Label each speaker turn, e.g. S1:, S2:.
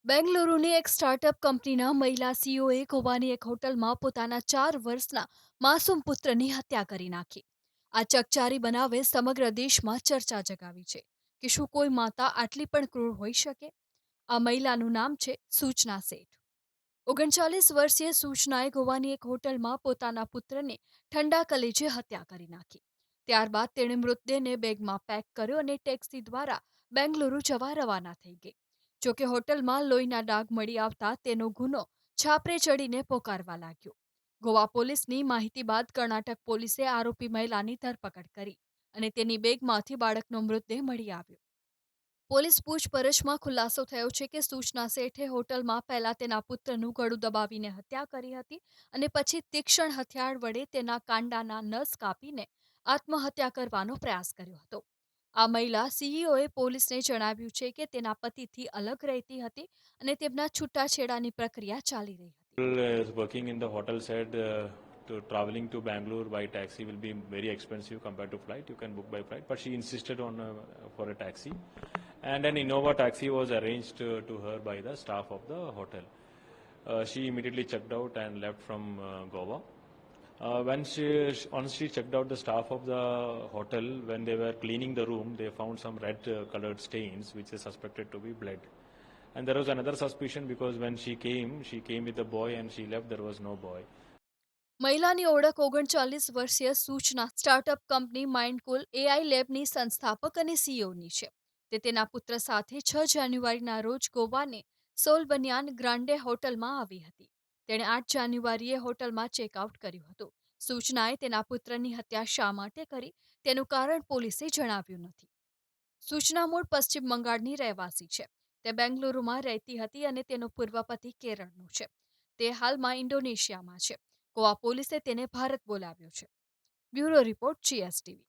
S1: બેંગલુરુની એક સ્ટાર્ટઅપ કંપનીના મહિલા સીઈઓએ ગોવાની એક હોટલમાં પોતાના 4 વર્ષના માસૂમ પુત્રની હત્યા કરી નાખી. આ ચકચારી બનાવે સમગ્ર દેશમાં ચર્ચા જગાવી છે કે શું કોઈ માતા આટલી પણ ક્રૂર હોઈ શકે. આ મહિલાનું નામ છે સૂચના શેઠ. 39 વર્ષીય સૂચનાએ ગોવાની એક હોટલમાં પોતાના પુત્રની ઠંડા કલેજે હત્યા કરી નાખી. ત્યારબાદ તેણે મૃતદેહને બેગમાં પેક કર્યો અને ટેક્સી દ્વારા બેંગલુરુ જવા રવાના થઈ ગઈ. જોકે હોટલમાં લોહીના ડાઘ મળી આવતા તેનો ગુનો છાપરે ચડીને પોકારવા લાગ્યો. ગોવા પોલીસની માહિતી બાદ કર્ણાટક પોલીસે આરોપી મહિલાની ધરપકડ કરી અને તેની બેગમાંથી બાળકનો મૃતદેહ મળી આવ્યો. પોલીસ પૂછપરછમાં ખુલાસો થયો છે કે સૂચના શેઠે હોટલમાં પહેલા તેના પુત્રનું ગળું દબાવીને હત્યા કરી હતી અને પછી તીક્ષ્ણ હથિયાર વડે તેના કાંડાના નસ કાપીને આત્મહત્યા કરવાનો પ્રયાસ કર્યો હતો. આ મહિલા સીઈઓએ પોલીસને જણાવ્યું છે કે તેના પતિથી અલગ રહેતી હતી અને તેમના છૂટાછેડાની પ્રક્રિયા ચાલી રહી હતી.
S2: People is working in the hotel said to traveling to Bangalore by taxi will be very expensive compared to flight. You can book by flight, but she insisted on for a taxi, and an Innova taxi was arranged to her by the staff of the hotel. She immediately checked out and left from Goa. Once she checked out the staff of the hotel, when they were cleaning the room, they found some red colored stains, which is suspected to be blood. And there was another suspicion because when she came with a boy and she left, there was no boy.
S1: મહિલાની ઓળખ 39 વર્ષીય સૂચના startup company માઇન્ડકુલ AI લેબની સંસ્થાપક અને સીઈઓની છે. તે તેના પુત્ર સાથે 6 જાન્યુઆરીના રોજ ગોવાને સોલબનિયાન ગ્રાન્ડે હોટલમાં આવી હતી. તેણે 8 જાન્યુઆરીએ હોટલમાં ચેકઆઉટ કર્યું હતું. સૂચનાએ તેના પુત્રની હત્યા શા માટે કરી તેનું કારણ પોલીસે જણાવ્યું નથી. સૂચના મૂળ પશ્ચિમ બંગાળની રહેવાસી છે. તે બેંગલુરુમાં રહેતી હતી અને તેનો પૂર્વ પતિ કેરળનો છે. તે હાલમાં ઇન્ડોનેશિયામાં છે. ગોવા પોલીસે તેને ભારત બોલાવ્યો છે. Bureau report GSTV.